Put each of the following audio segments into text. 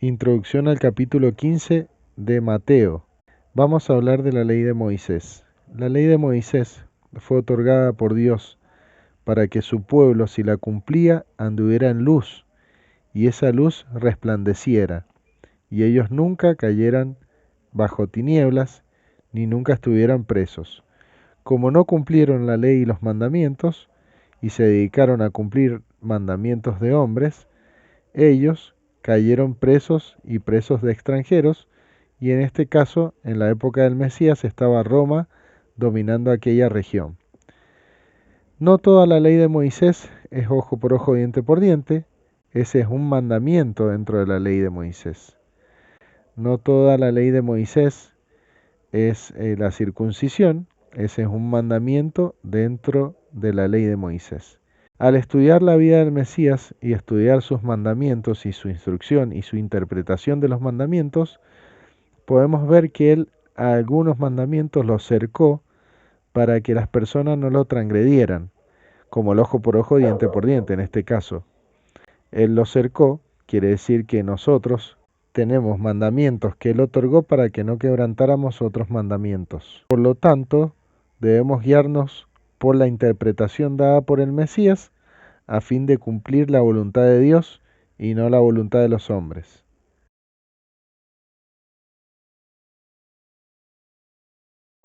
Introducción al capítulo 15 de Mateo. Vamos a hablar de la ley de Moisés. La ley de Moisés fue otorgada por Dios para que su pueblo, si la cumplía, anduviera en luz, y esa luz resplandeciera, y ellos nunca cayeran bajo tinieblas, ni nunca estuvieran presos. Como no cumplieron la ley y los mandamientos, y se dedicaron a cumplir mandamientos de hombres, ellos cayeron presos y presos de extranjeros, y en este caso, en la época del Mesías, estaba Roma dominando aquella región. No toda la ley de Moisés es ojo por ojo, diente por diente, ese es un mandamiento dentro de la ley de Moisés. No toda la ley de Moisés es la circuncisión, ese es un mandamiento dentro de la ley de Moisés. Al estudiar la vida del Mesías y estudiar sus mandamientos y su instrucción y su interpretación de los mandamientos, podemos ver que él a algunos mandamientos los cercó para que las personas no lo transgredieran, como el ojo por ojo, diente por diente en este caso. Él los cercó, quiere decir que nosotros tenemos mandamientos que él otorgó para que no quebrantáramos otros mandamientos. Por lo tanto, debemos guiarnos por la interpretación dada por el Mesías a fin de cumplir la voluntad de Dios y no la voluntad de los hombres.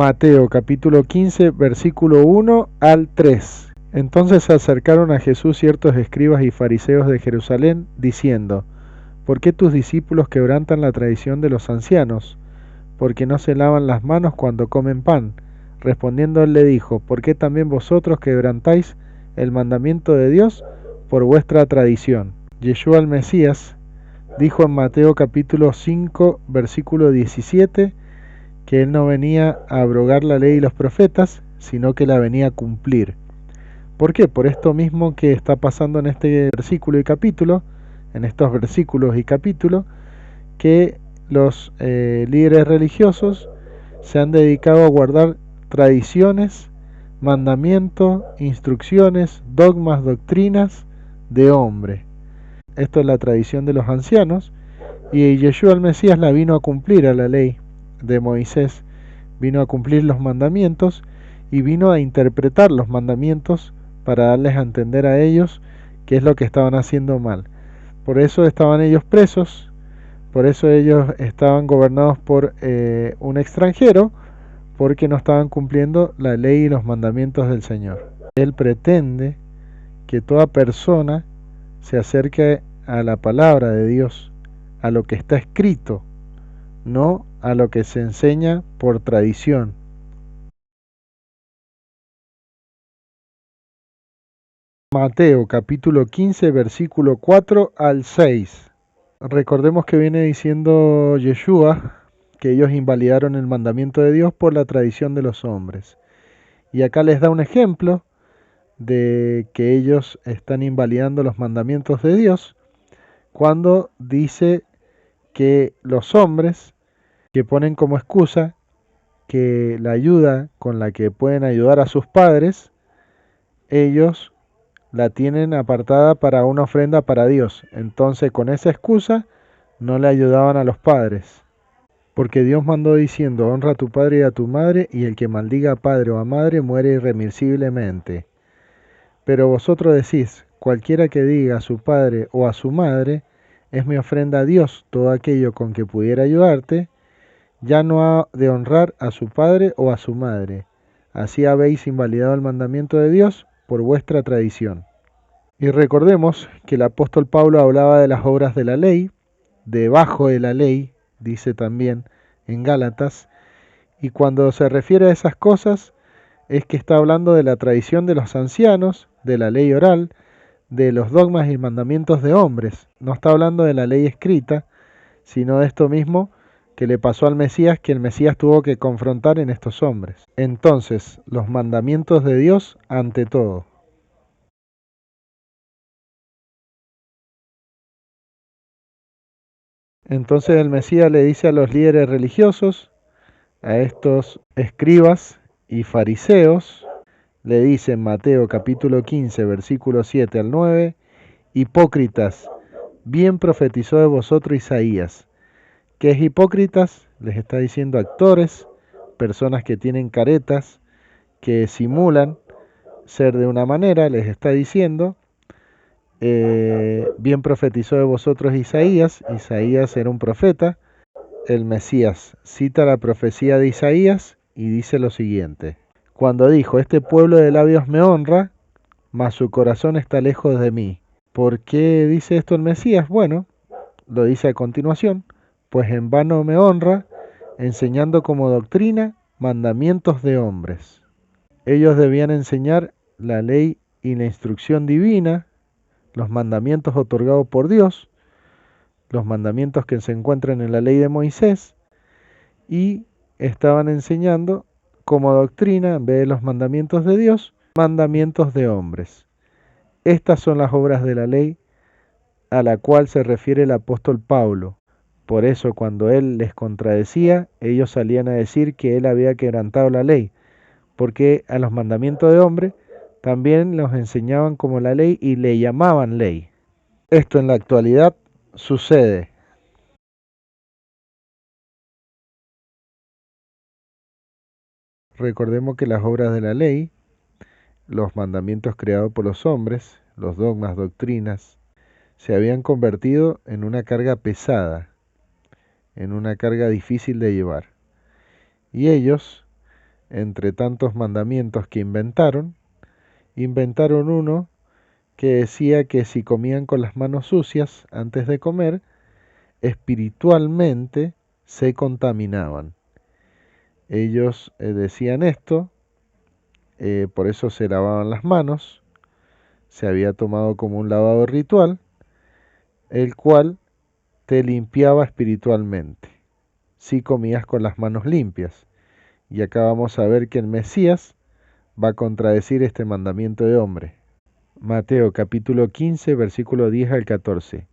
Mateo capítulo 15, versículo 1 al 3. Entonces se acercaron a Jesús ciertos escribas y fariseos de Jerusalén, diciendo: ¿Por qué tus discípulos quebrantan la tradición de los ancianos? Porque no se lavan las manos cuando comen pan. Respondiendo él le dijo: ¿Por qué también vosotros quebrantáis el mandamiento de Dios por vuestra tradición? Yeshua el Mesías dijo en Mateo capítulo 5, versículo 17, que él no venía a abrogar la ley y los profetas, sino que la venía a cumplir. ¿Por qué? Por esto mismo que está pasando en este versículo y capítulo, en estos versículos y capítulos, que los líderes religiosos se han dedicado a guardar tradiciones, mandamientos, instrucciones, dogmas, doctrinas de hombre. Esto es la tradición de los ancianos, y Yeshua el Mesías la vino a cumplir a la ley de Moisés, vino a cumplir los mandamientos y vino a interpretar los mandamientos para darles a entender a ellos qué es lo que estaban haciendo mal. Por eso estaban ellos presos, por eso ellos estaban gobernados por un extranjero, porque no estaban cumpliendo la ley y los mandamientos del Señor. Él pretende que toda persona se acerque a la palabra de Dios, a lo que está escrito, no a lo que se enseña por tradición. Mateo capítulo 15, versículo 4 al 6. Recordemos que viene diciendo Yeshua que ellos invalidaron el mandamiento de Dios por la tradición de los hombres. Y acá les da un ejemplo de que ellos están invalidando los mandamientos de Dios cuando dice que los hombres que ponen como excusa que la ayuda con la que pueden ayudar a sus padres, ellos la tienen apartada para una ofrenda para Dios. Entonces con esa excusa no le ayudaban a los padres. Porque Dios mandó diciendo: honra a tu padre y a tu madre, y el que maldiga a padre o a madre muere irremisiblemente. Pero vosotros decís: cualquiera que diga a su padre o a su madre, es mi ofrenda a Dios, todo aquello con que pudiera ayudarte, ya no ha de honrar a su padre o a su madre. Así habéis invalidado el mandamiento de Dios por vuestra tradición. Y recordemos que el apóstol Pablo hablaba de las obras de la ley, debajo de la ley, dice también en Gálatas, y cuando se refiere a esas cosas es que está hablando de la tradición de los ancianos, de la ley oral, de los dogmas y mandamientos de hombres. No está hablando de la ley escrita, sino de esto mismo que le pasó al Mesías, que el Mesías tuvo que confrontar en estos hombres. Entonces, los mandamientos de Dios ante todo. Entonces el Mesías le dice a los líderes religiosos, a estos escribas y fariseos, le dice en Mateo capítulo 15, versículos 7 al 9, hipócritas, Bien profetizó de vosotros Isaías. ¿Qué es hipócritas? Les está diciendo actores, personas que tienen caretas, que simulan ser de una manera, les está diciendo. Bien profetizó de vosotros Isaías. Isaías era un profeta. El Mesías cita la profecía de Isaías y dice lo siguiente: cuando dijo, este pueblo de labios me honra, mas su corazón está lejos de mí. ¿Por qué dice esto el Mesías? Bueno, lo dice a continuación, pues en vano me honra, enseñando como doctrina mandamientos de hombres. Ellos debían enseñar la ley y la instrucción divina, los mandamientos otorgados por Dios, los mandamientos que se encuentran en la ley de Moisés, y estaban enseñando como doctrina, en vez de los mandamientos de Dios, mandamientos de hombres. Estas son las obras de la ley a la cual se refiere el apóstol Pablo. Por eso cuando él les contradecía, ellos salían a decir que él había quebrantado la ley, porque a los mandamientos de hombre también los enseñaban como la ley y le llamaban ley. Esto en la actualidad sucede. Recordemos que las obras de la ley, los mandamientos creados por los hombres, los dogmas, doctrinas, se habían convertido en una carga pesada, en una carga difícil de llevar. Y ellos, entre tantos mandamientos que inventaron uno que decía que si comían con las manos sucias antes de comer, espiritualmente se contaminaban. Ellos decían esto, por eso se lavaban las manos, se había tomado como un lavado ritual, el cual te limpiaba espiritualmente, si comías con las manos limpias. Y acá vamos a ver que el Mesías va a contradecir este mandamiento de hombre. Mateo capítulo 15, versículo 10 al 14.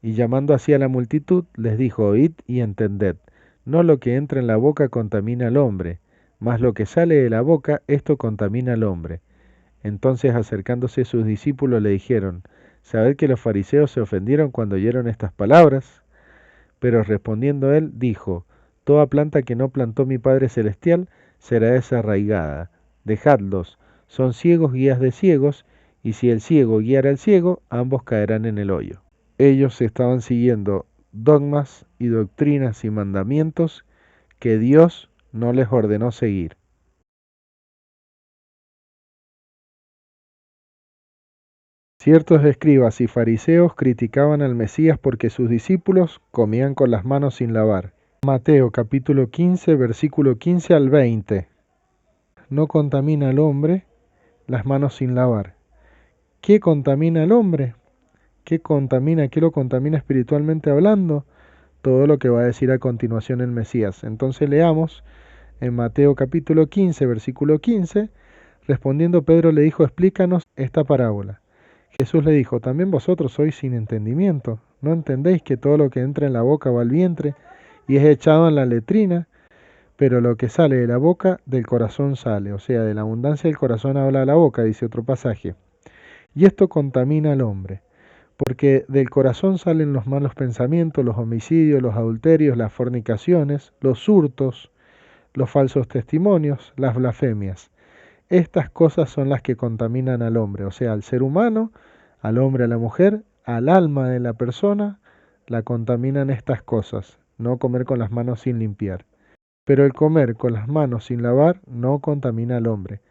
Y llamando así a la multitud, les dijo, oíd y entended, no lo que entra en la boca contamina al hombre, mas lo que sale de la boca, esto contamina al hombre. Entonces acercándose sus discípulos le dijeron, ¿sabed que los fariseos se ofendieron cuando oyeron estas palabras? Pero respondiendo él, dijo, toda planta que no plantó mi Padre Celestial será desarraigada. Dejadlos, son ciegos guías de ciegos, y si el ciego guiara al ciego, ambos caerán en el hoyo. Ellos estaban siguiendo dogmas y doctrinas y mandamientos que Dios no les ordenó seguir. Ciertos escribas y fariseos criticaban al Mesías porque sus discípulos comían con las manos sin lavar. Mateo capítulo 15, versículo 15 al 20. No contamina al hombre las manos sin lavar. ¿Qué contamina al hombre? ¿Qué contamina? ¿Qué lo contamina espiritualmente hablando? Todo lo que va a decir a continuación el Mesías. Entonces leamos en Mateo capítulo 15, versículo 15. Respondiendo Pedro le dijo, explícanos esta parábola. Jesús le dijo, ¿también vosotros sois sin entendimiento? ¿No entendéis que todo lo que entra en la boca va al vientre y es echado en la letrina? Pero lo que sale de la boca, del corazón sale. O sea, de la abundancia del corazón habla la boca, dice otro pasaje. Y esto contamina al hombre, porque del corazón salen los malos pensamientos, los homicidios, los adulterios, las fornicaciones, los hurtos, los falsos testimonios, las blasfemias. Estas cosas son las que contaminan al hombre, o sea, al ser humano, al hombre, a la mujer, al alma de la persona, la contaminan estas cosas, no comer con las manos sin limpiar. Pero el comer con las manos sin lavar no contamina al hombre.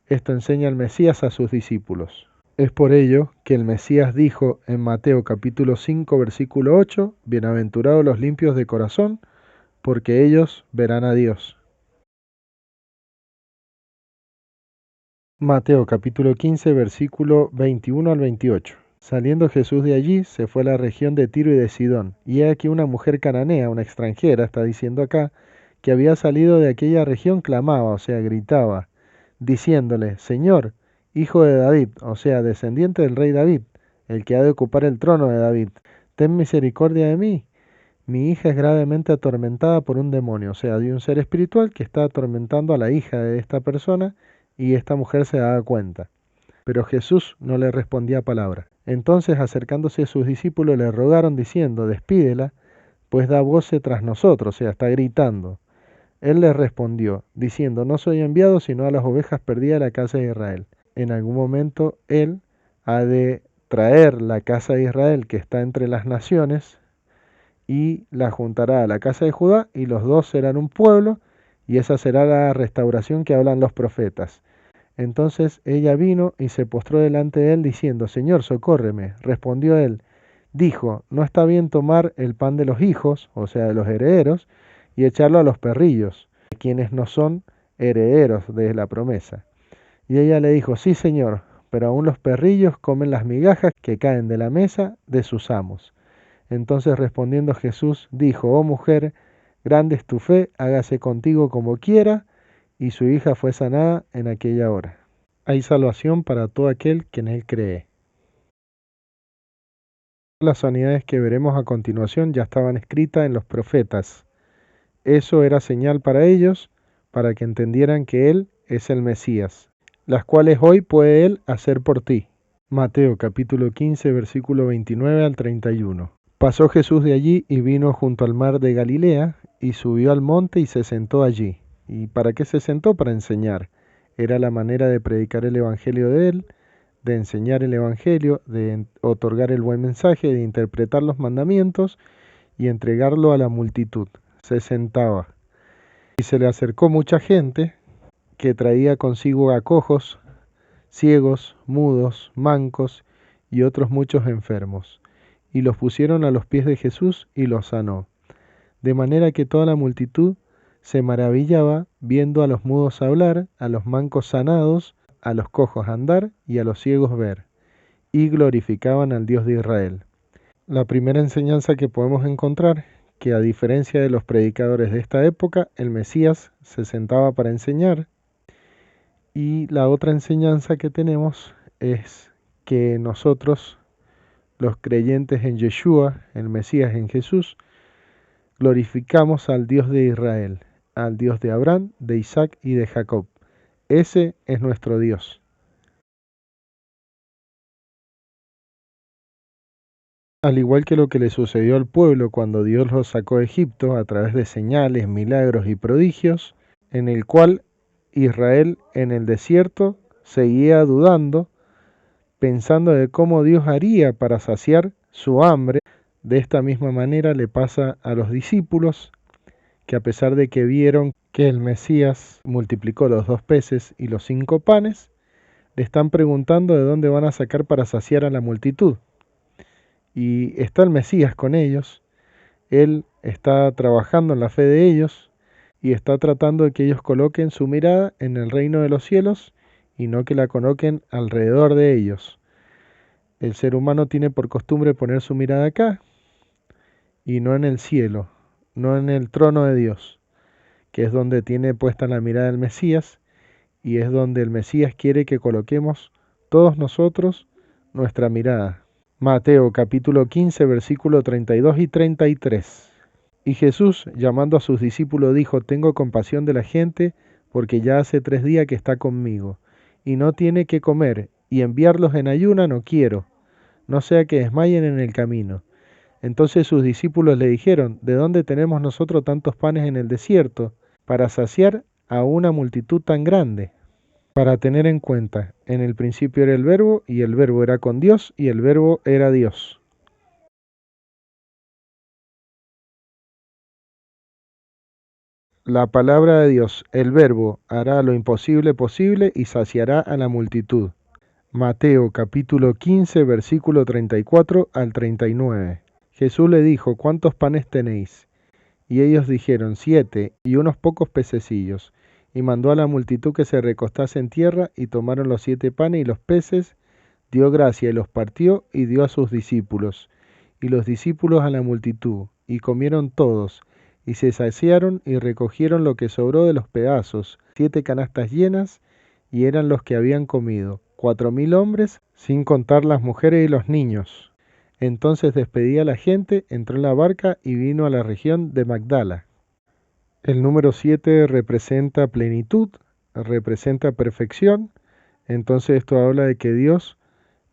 Esto enseña el Mesías a sus discípulos. Es por ello que el Mesías dijo en Mateo capítulo 5 versículo 8, bienaventurados los limpios de corazón, porque ellos verán a Dios. Mateo capítulo 15 versículo 21 al 28. Saliendo Jesús de allí, se fue a la región de Tiro y de Sidón. Y he aquí una mujer cananea, una extranjera, está diciendo acá, que había salido de aquella región, clamaba, o sea, gritaba, diciéndole, Señor, hijo de David, o sea, descendiente del rey David, el que ha de ocupar el trono de David, ten misericordia de mí. Mi hija es gravemente atormentada por un demonio, o sea, de un ser espiritual que está atormentando a la hija de esta persona y esta mujer se daba cuenta. Pero Jesús no le respondía palabra. Entonces, acercándose a sus discípulos, le rogaron diciendo, despídela, pues da voces tras nosotros, o sea, está gritando. Él les respondió, diciendo, no soy enviado sino a las ovejas perdidas de la casa de Israel. En algún momento Él ha de traer la casa de Israel que está entre las naciones y la juntará a la casa de Judá y los dos serán un pueblo y esa será la restauración que hablan los profetas. Entonces ella vino y se postró delante de él diciendo, Señor, socórreme. Respondió él, dijo, no está bien tomar el pan de los hijos, o sea, de los herederos, y echarlo a los perrillos, quienes no son herederos de la promesa. Y ella le dijo, sí, Señor, pero aún los perrillos comen las migajas que caen de la mesa de sus amos. Entonces respondiendo Jesús dijo, oh mujer, grande es tu fe, hágase contigo como quiera, y su hija fue sanada en aquella hora. Hay salvación para todo aquel que en él cree. Las sanidades que veremos a continuación ya estaban escritas en los profetas. Eso era señal para ellos, para que entendieran que Él es el Mesías, las cuales hoy puede Él hacer por ti. Mateo capítulo 15, versículo 29 al 31. Pasó Jesús de allí y vino junto al mar de Galilea, y subió al monte y se sentó allí. ¿Y para qué se sentó? Para enseñar. Era la manera de predicar el Evangelio de Él, de enseñar el Evangelio, de otorgar el buen mensaje, de interpretar los mandamientos y entregarlo a la multitud. Se sentaba. Y se le acercó mucha gente que traía consigo a cojos, ciegos, mudos, mancos y otros muchos enfermos, y los pusieron a los pies de Jesús y los sanó. De manera que toda la multitud se maravillaba viendo a los mudos hablar, a los mancos sanados, a los cojos andar y a los ciegos ver, y glorificaban al Dios de Israel. La primera enseñanza que podemos encontrar, que a diferencia de los predicadores de esta época, el Mesías se sentaba para enseñar. Y la otra enseñanza que tenemos es que nosotros, los creyentes en Yeshua, el Mesías en Jesús, glorificamos al Dios de Israel, al Dios de Abraham, de Isaac y de Jacob. Ese es nuestro Dios. Al igual que lo que le sucedió al pueblo cuando Dios los sacó de Egipto a través de señales, milagros y prodigios, en el cual Israel en el desierto seguía dudando, pensando de cómo Dios haría para saciar su hambre. De esta misma manera le pasa a los discípulos, que a pesar de que vieron que el Mesías multiplicó los 2 peces y los 5 panes, le están preguntando de dónde van a sacar para saciar a la multitud. Y está el Mesías con ellos, Él está trabajando en la fe de ellos y está tratando de que ellos coloquen su mirada en el reino de los cielos y no que la coloquen alrededor de ellos. El ser humano tiene por costumbre poner su mirada acá y no en el cielo, no en el trono de Dios, que es donde tiene puesta la mirada del Mesías y es donde el Mesías quiere que coloquemos todos nosotros nuestra mirada. Mateo capítulo 15, versículo 32 y 33. Y Jesús, llamando a sus discípulos, dijo, tengo compasión de la gente, porque ya hace 3 días que está conmigo, y no tiene que comer, y enviarlos en ayuna no quiero, no sea que desmayen en el camino. Entonces sus discípulos le dijeron, ¿de dónde tenemos nosotros tantos panes en el desierto, para saciar a una multitud tan grande? Para tener en cuenta, en el principio era el Verbo, y el Verbo era con Dios, y el Verbo era Dios. La palabra de Dios, el Verbo, hará lo imposible posible y saciará a la multitud. Mateo capítulo 15, versículo 34 al 39. Jesús le dijo, ¿cuántos panes tenéis? Y ellos dijeron, 7, y unos pocos pececillos. Y mandó a la multitud que se recostase en tierra, y tomaron los 7 panes y los peces, dio gracia y los partió, y dio a sus discípulos. Y los discípulos a la multitud, y comieron todos, y se saciaron, y recogieron lo que sobró de los pedazos, 7 canastas llenas, y eran los que habían comido, 4.000 hombres, sin contar las mujeres y los niños. Entonces despedía a la gente, entró en la barca y vino a la región de Magdala. El número 7 representa plenitud, representa perfección. Entonces esto habla de que Dios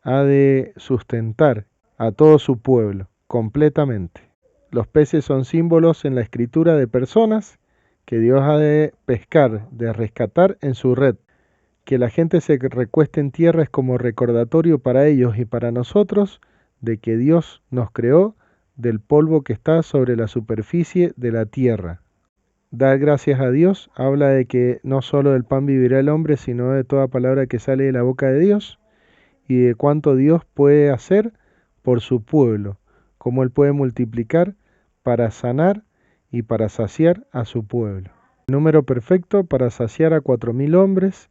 ha de sustentar a todo su pueblo completamente. Los peces son símbolos en la escritura de personas que Dios ha de pescar, de rescatar en su red. Que la gente se recueste en tierra es como recordatorio para ellos y para nosotros de que Dios nos creó del polvo que está sobre la superficie de la tierra. Dar gracias a Dios habla de que no solo del pan vivirá el hombre, sino de toda palabra que sale de la boca de Dios, y de cuánto Dios puede hacer por su pueblo, cómo Él puede multiplicar para sanar y para saciar a su pueblo. El número perfecto para saciar a 4.000 hombres.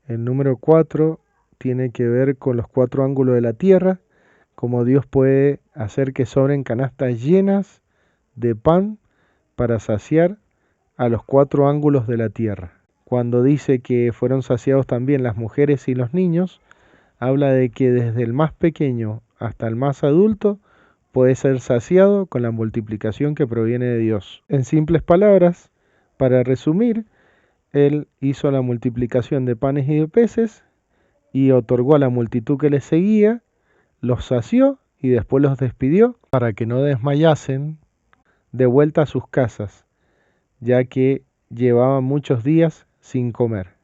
El número 4 tiene que ver con los 4 ángulos de la tierra, cómo Dios puede hacer que sobren canastas llenas de pan para saciar a los 4 ángulos de la tierra. Cuando dice que fueron saciados también las mujeres y los niños, habla de que desde el más pequeño hasta el más adulto puede ser saciado con la multiplicación que proviene de Dios. En simples palabras, para resumir, Él hizo la multiplicación de panes y de peces y otorgó a la multitud que le seguía, los sació y después los despidió para que no desmayasen de vuelta a sus casas, ya que llevaban muchos días sin comer.